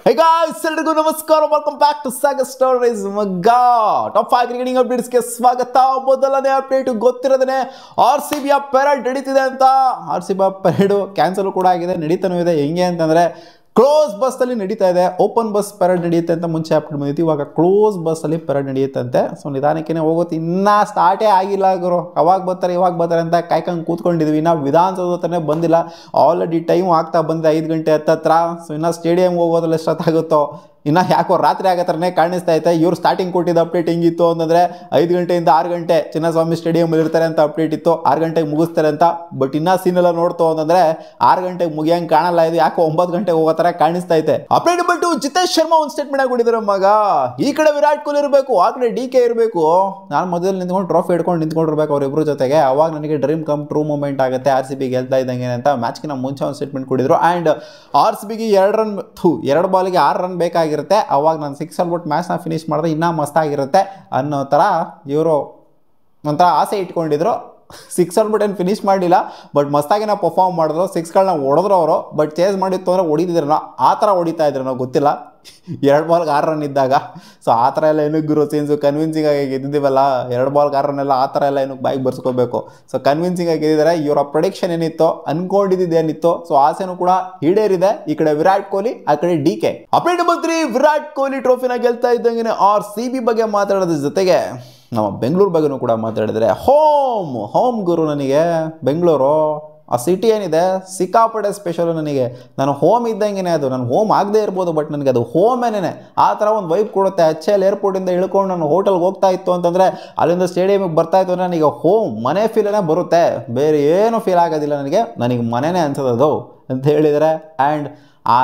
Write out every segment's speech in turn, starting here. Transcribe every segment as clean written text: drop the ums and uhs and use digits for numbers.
Hey guys, ಎಲ್ರಿಗೂ ನಮಸ್ಕಾರ. Welcome back to Sagar stories. ಮಗ ಟಾಪ್ 5 ಕ್ರಿಕೆಟಿಂಗ್ ಅಪ್ಡೇಟ್ಸ್ಗೆ ಸ್ವಾಗತ. ಮೊದಲನೇ ಅಪ್ಡೇಟ್ ಗೊತ್ತಿರೋದೇ RCB ಪೆರೇಡ್ ನಡೀತಿದೆ ಅಂತ. RCB ಪೆರೇಡ್ ಕ್ಯಾನ್ಸಲ್ ಕೂಡ ಆಗಿದೆ, ನಡೀತಾನೂ ಇದೆ. ಹೆಂಗೆ ಅಂತಂದ್ರೆ ಕ್ಲೋಸ್ ಬಸ್ ಅಲ್ಲಿ ನಡೀತಾ ಇದೆ. ಓಪನ್ ಬಸ್ ಪೆರೇಡ್ ನಡೆಯುತ್ತೆ ಅಂತ ಮುಂಚೆ ಅಪ್ಡೇಟ್ ಬಂದಿತ್ತು. ಇವಾಗ ಕ್ಲೋಸ್ ಬಸ್ ಅಲ್ಲಿ ಪೆರೇಡ್ ನಡೆಯುತ್ತಂತೆ. ಸೊ ನಿಧಾನಕ್ಕೆ ಹೋಗುತ್ತೆ, ಇನ್ನೂ ಸ್ಟಾರ್ಟೇ ಆಗಿಲ್ಲ ಗುರು. ಅವಾಗ ಬರ್ತಾರೆ ಅಂತ ಕಾಯ್ಕೊಂಡು ಕೂತ್ಕೊಂಡಿದ್ವಿ. ಇನ್ನು ವಿಧಾನಸೌಧ ಹತ್ರನೇ ಬಂದಿಲ್ಲ. ಆಲ್ರೆಡಿ ಟೈಮ್ ಆಗ್ತಾ ಬಂದಿದೆ, 5 ಗಂಟೆ ಹತ್ತತ್ರ. ಸೊ ಇನ್ನು ಸ್ಟೇಡಿಯಂಗೆ ಹೋಗೋದ್ರಲ್ಲಿ ಎಷ್ಟೊತ್ತಾಗುತ್ತೋ, ಇನ್ನು ಯಾಕೋ ರಾತ್ರಿ ಆಗೋ ಥರನೇ ಕಾಣಿಸ್ತಾ ಐತೆ. ಇವ್ರು ಸ್ಟಾರ್ಟಿಂಗ್ ಕೊಟ್ಟಿದ್ದ ಅಪ್ಡೇಟ್ ಹೆಂಗಿತ್ತು ಅಂತಂದರೆ 5 ಗಂಟೆಯಿಂದ 6 ಗಂಟೆ ಚಿನ್ನಸ್ವಾಮಿ ಸ್ಟೇಡಿಯಮಲ್ಲಿ ಇರ್ತಾರೆ ಅಂತ ಅಪ್ಡೇಟ್ ಇತ್ತು. 6 ಗಂಟೆಗೆ ಮುಗಿಸ್ತಾರೆ ಅಂತ. ಬಟ್ ಇನ್ನೂ ಸೀನೆಲ್ಲ ನೋಡ್ತು ಅಂತಂದರೆ 6 ಗಂಟೆಗೆ ಮುಗಿಯಂಗೆ ಕಾಣಲ್ಲ. ಇದು ಯಾಕೋ 9 ಗಂಟೆಗೆ ಹೋಗೋ ಥರ ಕಾಣಿಸ್ತಾ ಐತೆ. ಅಪ್ಡೇಟ್ ಬಿಟ್ಟು ಜಿತೇಶ್ ಶರ್ಮಾ ಒಂದು ಸ್ಟೇಟ್ಮೆಂಟ್ ಆಗಿಬಿಟ್ಟಿದ್ದಾರೆ. ಮಗ ಈ ಕಡೆ ವಿರಾಟ್ ಕೊಹ್ಲಿ ಇರಬೇಕು, ಆ ಕಡೆ DK ಇರಬೇಕು. ನಾನು ಮೊದಲು ನಿಂತ್ಕೊಂಡು ಟ್ರೋಫಿ ಹಿಡ್ಕೊಂಡು ನಿಂತ್ಕೊಂಡಿರ್ಬೇಕು ಅವರಿಬ್ಬರು ಜೊತೆಗೆ. ಅವಾಗ ನನಗೆ ಡ್ರೀಮ್ ಕಮ್ ಟ್ರೂ ಮೂಮೆಂಟ್ ಆಗುತ್ತೆ. RCB ಗೆಲ್ತಾ ಇದ್ದಂಗೆ ಅಂತ ಮ್ಯಾಚ್ಗಿನ ಮುಂಚೆ ಒಂದು ಸ್ಟೇಟ್ಮೆಂಟ್ ಕೊಟ್ಟಿದ್ರು. ಆ್ಯಂಡ್ RCBಗೆ 2 ಬಾಲಿಗೆ 6 ರನ್ ಬೇಕಾಗಿರುತ್ತೆ. ಅವಾಗ ನಾನು 6 ಅಲ್ಬಿಟ್ಟು ಮ್ಯಾಚ್ನ ಫಿನಿಶ್ ಮಾಡಿದ್ರೆ ಇನ್ನೂ ಮಸ್ತಾಗಿರುತ್ತೆ ಅನ್ನೋ ಥರ ಇವರು ಒಂಥರ ಆಸೆ ಇಟ್ಕೊಂಡಿದ್ರು. 6 ಅಲ್ಬಿಟ್ಟು ಏನು ಫಿನಿಶ್ ಮಾಡಲಿಲ್ಲ, ಬಟ್ ಮಸ್ತಾಗಿನ ಪರ್ಫಾರ್ಮ್ ಮಾಡಿದ್ರು. 6ಗಳನ್ನ ಹೊಡೆದ್ರು ಅವರು. ಬಟ್ ಚೇಸ್ ಮಾಡಿತ್ತು ಅಂದರೆ ಹೊಡಿತಿದ್ರು, ಆ ಥರ ಹೊಡಿತಾ ಇದ್ರು ನಾವು ಗೊತ್ತಿಲ್ಲ. 2 ಬಾಲ್ಗೆ 6 ರನ್ ಇದ್ದಾಗ. ಸೊ ಆ ಥರ ಎಲ್ಲ ಏನಕ್ಕೆ ಗುರು ಸೀನ್ಸು ಕನ್ವಿನ್ಸಿಂಗ್ ಆಗಿ ಗೆದ್ದಿದ್ದೀವಲ್ಲ. 2 ಬಾಲ್ಗೆ 6 ರನ್ ಎಲ್ಲ ಆ ಥರ ಎಲ್ಲ ಏನಕ್ಕೆ ಬಾಯಿಗೆ ಬರ್ಸ್ಕೋಬೇಕು. ಸೊ ಕನ್ವಿನ್ಸಿಂಗ್ ಆಗಿ ಗೆದ್ದಿದ್ದಾರೆ. ಇವರ ಪ್ರೊಡಿಕ್ಷನ್ ಏನಿತ್ತು, ಅನ್ಕೊಂಡಿದ್ದೇನಿತ್ತು, ಸೊ ಆಸೆನೂ ಕೂಡ ಈಡೇರಿದೆ. ಈ ಕಡೆ ವಿರಾಟ್ ಕೊಹ್ಲಿ, ಆ ಕಡೆ DK. ಅಪ್ಡೇಟ್ ಬಂದ್ರಿ, ವಿರಾಟ್ ಕೊಹ್ಲಿ ಟ್ರೋಫಿನ ಗೆಲ್ತಾ ಇದ್ದಂಗೆ RCB ಬಗ್ಗೆ ಮಾತಾಡೋದ್ರ ಜೊತೆಗೆ ನಮ್ಮ ಬೆಂಗಳೂರು ಬಗ್ಗೆನೂ ಕೂಡ ಮಾತಾಡಿದರೆ ಹೋಮ್ ಗುರು. ನನಗೆ ಬೆಂಗಳೂರು ಆ ಸಿಟಿ ಏನಿದೆ ಸಿಕ್ಕಾಪಟ್ಟೆ ಸ್ಪೆಷಲು ನನಗೆ. ನಾನು ಹೋಮ್ ಇದ್ದಂಗೆ ಅದು. ನಾನು ಹೋಮ್ ಆಗದೆ ಇರ್ಬೋದು, ಬಟ್ ನನಗೆ ಅದು ಹೋಮೇನೇ ಆ ಥರ ಒಂದು ವೈಬ್ ಕೊಡುತ್ತೆ. HL ಏರ್ಪೋರ್ಟಿಂದ ಇಳ್ಕೊಂಡು ನಾನು ಹೋಟೆಲ್ಗೆ ಹೋಗ್ತಾ ಇತ್ತು ಅಂತಂದರೆ, ಅಲ್ಲಿಂದ ಸ್ಟೇಡಿಯಮಿಗೆ ಬರ್ತಾ ಇತ್ತು ಅಂದರೆ ನನಗೆ ಹೋಮ್ ಮನೆ ಫೀಲೇ ಬರುತ್ತೆ. ಬೇರೆ ಏನು ಫೀಲ್ ಆಗೋದಿಲ್ಲ ನನಗೆ ಮನೆಯೇ ಅನ್ಸೋದು ಅಂತ ಹೇಳಿದರೆ. ಆ್ಯಂಡ್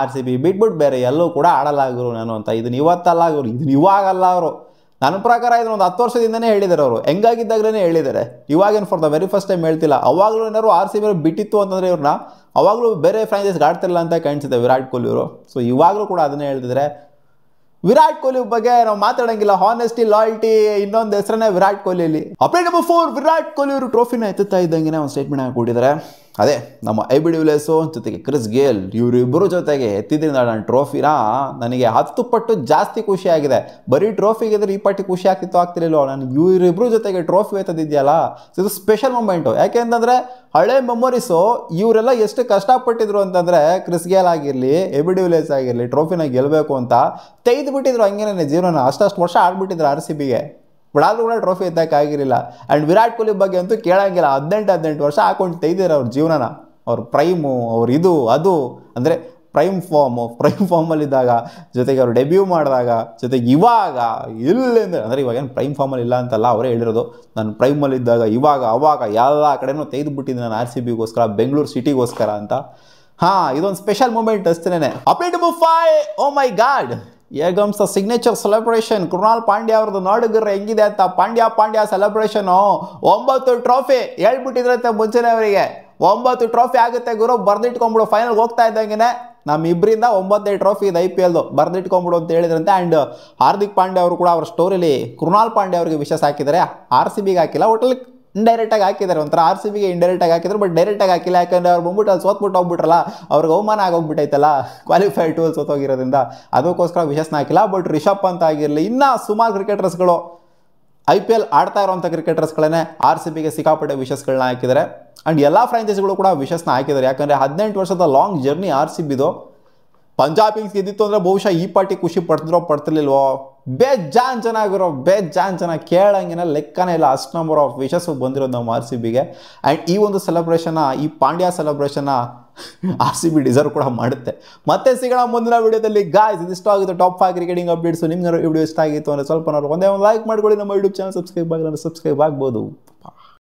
RCB ಬಿಟ್ಬಿಟ್ಟು ಬೇರೆ ಎಲ್ಲೂ ಕೂಡ ಆಡಲಾಗರು ನಾನು ಅಂತ. ಇದನ್ನು ಇವತ್ತಲ್ಲ ಗುರು, ಇದನ್ನು ಇವಾಗಲ್ಲ ಅವರು. ನನ್ನ ಪ್ರಕಾರ ಇದನ್ನು ಒಂದು 10 ವರ್ಷದಿಂದನೇ ಹೇಳಿದ್ದಾರೆ ಅವರು. ಹೆಂಗಾಗಿದ್ದಾಗಲೇ ಹೇಳಿದ್ದಾರೆ. ಇವಾಗೇನು for the very first time ಹೇಳ್ತಿಲ್ಲ. ಅವಾಗಲೂ ಏನಾದ್ರು RCB ಬಿಟ್ಟಿತ್ತು ಅಂತಂದರೆ ಇವ್ರನ್ನ ಅವಾಗಲೂ ಬೇರೆ ಫ್ರಾಂಚೈಸ್ಗೆ ಆಡ್ತಿರಲ್ಲ ಅಂತ ಕಾಣಿಸುತ್ತೆ ವಿರಾಟ್ ಕೊಹ್ಲಿ ಅವರು. ಸೊ ಇವಾಗಲೂ ಕೂಡ ಅದನ್ನೇ ಹೇಳ್ತಿದ್ದಾರೆ. ವಿರಾಟ್ ಕೊಹ್ಲಿ ಬಗ್ಗೆ ನಾವು ಮಾತಾಡೋಂಗಿಲ್ಲ. ಹಾನೆಸ್ಟಿ, ಲಾಯಲ್ಟಿ, ಇನ್ನೊಂದು ಹೆಸರನ್ನೇ ವಿರಾಟ್ ಕೊಹ್ಲಿ. ಅಪ್ಡೇಟ್ ನಂಬರ್ 4, ವಿರಾಟ್ ಕೊಹ್ಲಿ ಅವರು ಟ್ರೋಫಿನ ಎತ್ತುತ್ತಾ ಇದ್ದಂಗೆ ಒಂದು ಸ್ಟೇಟ್ಮೆಂಟ್ ಹಾಕಿಬಿಟ್ಟಿದ್ದಾರೆ. ಅದೇ ನಮ್ಮ AB ಡಿ ವಿಲಿಯರ್ಸು ಜೊತೆಗೆ ಕ್ರಿಸ್ ಗೇಲ್ ಇವರಿಬ್ಬರು ಜೊತೆಗೆ ಎತ್ತಿದ್ರಿಂದ ನಾನು ಟ್ರೋಫಿನ ನನಗೆ 10 ಪಟ್ಟು ಜಾಸ್ತಿ ಖುಷಿಯಾಗಿದೆ. ಬರೀ ಟ್ರೋಫಿಗಿದ್ರೆ ಈ ಪಟ್ಟಿ ಖುಷಿ ಆಗ್ತಿರ್ಲಿಲ್ಲ. ನಾನು ಇವರಿಬ್ಬರು ಜೊತೆಗೆ ಟ್ರೋಫಿ ಎತ್ತದಿದೆಯಲ್ಲ, ಇದು ಸ್ಪೆಷಲ್ ಮೂಮೆಂಟು. ಯಾಕೆ ಅಂತಂದರೆ ಹಳೆ ಮೆಮೊರೀಸು. ಇವರೆಲ್ಲ ಎಷ್ಟು ಕಷ್ಟಪಟ್ಟಿದ್ರು ಅಂತಂದರೆ, ಕ್ರಿಸ್ ಗೇಲ್ ಆಗಿರಲಿ, AB ಡಿ ವಿಲಿಯರ್ಸ್ ಆಗಿರಲಿ, ಟ್ರೋಫಿನ ಗೆಲ್ಲಬೇಕು ಅಂತ ತೆಗೆದುಬಿಟ್ಟಿದ್ರು. ಹಂಗೇನೆ ಜೀವನ ಅಷ್ಟು ವರ್ಷ ಆಡ್ಬಿಟ್ಟಿದ್ರು RCBಗೆ. ಬಟ್ ಆದರೂ ಕೂಡ ಟ್ರೋಫಿ ಎತ್ತಕ್ಕಾಗಿರಲಿಲ್ಲ. ಆ್ಯಂಡ್ ವಿರಾಟ್ ಕೊಹ್ಲಿ ಬಗ್ಗೆ ಅಂತೂ ಕೇಳೋಂಗಿಲ್ಲ. 18 ವರ್ಷ ಹಾಕೊಂಡು ತೆಗೆದಿದ್ದಾರೆ ಅವ್ರ ಜೀವನನ. ಅವ್ರ ಪ್ರೈಮು, ಅವ್ರು ಇದು ಅದು ಅಂದರೆ ಪ್ರೈಮ್ ಫಾರ್ಮಲ್ಲಿದ್ದಾಗ, ಜೊತೆಗೆ ಅವ್ರು ಡೆಬ್ಯೂ ಮಾಡಿದಾಗ, ಜೊತೆಗೆ ಇವಾಗ ಇಲ್ಲಿಂದ ಅಂದರೆ ಇವಾಗೇನು ಪ್ರೈಮ್ ಫಾರ್ಮಲ್ಲಿ ಇಲ್ಲ ಅಂತಲ್ಲ, ಅವರೇ ಹೇಳಿರೋದು. ನಾನು ಪ್ರೈಮಲ್ಲಿದ್ದಾಗ ಇವಾಗ ಅವಾಗ ಎಲ್ಲ ಕಡೆನೂ ತೆಗೆದುಬಿಟ್ಟಿದ್ದೆ ನಾನು RCBಗೋಸ್ಕರ, ಬೆಂಗಳೂರು ಸಿಟಿಗೋಸ್ಕರ ಅಂತ. ಇದೊಂದು ಸ್ಪೆಷಲ್ ಮೂಮೆಂಟ್ ಅಷ್ಟೇನೆ. Update number 5, oh my god, here comes the signature celebration. Krunal Pandya ಅವ್ರದ್ದು ನೋಡಿದ್ರೆ ಹೆಂಗಿದೆ ಅಂತ. ಪಾಂಡ್ಯ ಸೆಲೆಬ್ರೇಷನು 9 ಟ್ರೋಫಿ ಹೇಳ್ಬಿಟ್ಟಿದ್ರಂತೆ ಮುಂಚೆನೇ ಅವರಿಗೆ. 9 ಟ್ರೋಫಿ ಆಗುತ್ತೆ ಗುರು, ಬರ್ದಿಟ್ಕೊಂಬಿಡು. ಫೈನಲ್ಗೆ ಹೋಗ್ತಾ ಇದ್ದಂಗೆ ನಮ್ಮಿಬ್ಬರಿಂದ 9ನೇ ಟ್ರೋಫಿ ಇದು IPL ಬರ್ದಿಟ್ಕೊಂಬಿಡು ಅಂತ ಹೇಳಿದ್ರಂತೆ. ಆ್ಯಂಡ್ ಹಾರ್ದಿಕ್ ಪಾಂಡ್ಯ ಅವರು ಕೂಡ ಅವ್ರ ಸ್ಟೋರಿಲಿ ಕೃಣಾಲ್ ಪಾಂಡ್ಯ ಅವರಿಗೆ ವಿಶಸ್ ಹಾಕಿದ್ದಾರೆ. RCBಗೆ ಹಾಕಿಲ್ಲ, ಒಟ್ಟಲ್ಲಿ ಇಂಡೈರೆಕ್ಟಾಗಿ ಹಾಕಿದ್ದಾರೆ. ಒಂಥರ RCBಗೆ ಇಂಡೈರೆಕ್ಟಾಗಿ ಹಾಕಿದ್ರು, ಬಟ್ ಡೈರೆಕ್ಟಾಗಿ ಹಾಕಿಲ್ಲ. ಯಾಕಂದರೆ ಅವ್ರು ಬಂದ್ಬಿಟ್ಟು ಅಲ್ಲಿ ಸೋತ್ಬಿಟ್ಟು ಹೋಗ್ಬಿಟ್ರಲ್ಲ, ಅವ್ರಿಗೆ ಅವಮಾನ ಆಗೋಗ್ಬಿಟ್ಟೈತಲ್ಲ ಕ್ವಾಲಿಫೈ 2 ಸೋತೋಗಿರೋದ್ರಿಂದ. ಅದಕ್ಕೋಸ್ಕರ ವಿಶಸ್ನ ಹಾಕಿಲ್ಲ. ಬಟ್ ರಿಷಬ್ ಪಂತ್ ಆಗಿರಲಿ, ಇನ್ನೂ ಸುಮಾರು ಕ್ರಿಕೆಟರ್ಸ್ಗಳು IPL ಆಡ್ತಾ ಇರೋವಂಥ ಕ್ರಿಕೆಟರ್ಸ್ಗಳೇ RCBಗೆ ಸಿಕ್ಕಾಪಟ್ಟೆ ವಿಶಸ್ಗಳನ್ನ ಹಾಕಿದ್ದಾರೆ. ಆ್ಯಂಡ್ ಎಲ್ಲ ಫ್ರಾಂಚೈಸಿಗಳು ಕೂಡ ವಿಶಸ್ನ ಹಾಕಿದ್ದಾರೆ. ಯಾಕಂದರೆ 18 ವರ್ಷದ ಲಾಂಗ್ ಜರ್ನಿ RCBದು. ಪಂಜಾಬ್ ಕಿಂಗ್ಸ್ ಗೆದ್ದಿತ್ತು ಅಂದರೆ ಬಹುಶಃ ಈ ಪಾರ್ಟಿ ಖುಷಿ ಪಡ್ತಿರ್ಲಿಲ್ವೋ. ಬೇಜಾನ್ ಜನ ಕೇಳಂಗಿನ ಲೆಕ್ಕನೇ ಇಲ್ಲ. ಅಷ್ಟು ನಂಬರ್ ಆಫ್ ವಿಶಸ್ ಬಂದಿರೋದು ನಮ್ಮ RCBಗೆ. ಆ್ಯಂಡ್ ಈ ಒಂದು ಸೆಲೆಬ್ರೇಷನ್ನ, ಈ ಪಾಂಡ್ಯ ಸೆಲೆಬ್ರೇಷನ್ನ RCB ಡಿಸರ್ವ್ ಕೂಡ ಮಾಡುತ್ತೆ. ಮತ್ತೆ ಸಿಗೋಣ ಮುಂದಿನ ವಿಡಿಯೋದಲ್ಲಿ. ಗಾಯ್ಸ್, ಇದಿಷ್ಟ ಆಗಿತ್ತು ಟಾಪ್ 5 ಕ್ರಿಕೆಟಿಂಗ್ ಅಪ್ಡೇಟ್ಸು. ನಿಮ್ಗೆ ಈ ವಿಡಿಯೋ ಇಷ್ಟ ಆಗಿತ್ತು ಅಂದರೆ ಸ್ವಲ್ಪ ಒಂದೇ ಒಂದು ಲೈಕ್ ಮಾಡ್ಕೊಳ್ಳಿ. ನಮ್ಮ ಯೂಟ್ಯೂಬ್ ಚಾನಲ್ ಸಬ್ಸ್ಕ್ರೈಬ್ ಆಗಿಲ್ಲ ಅಂದರೆ ಸಬ್ಸ್ಕ್ರೈಬ್ ಆಗ್ಬೋದು.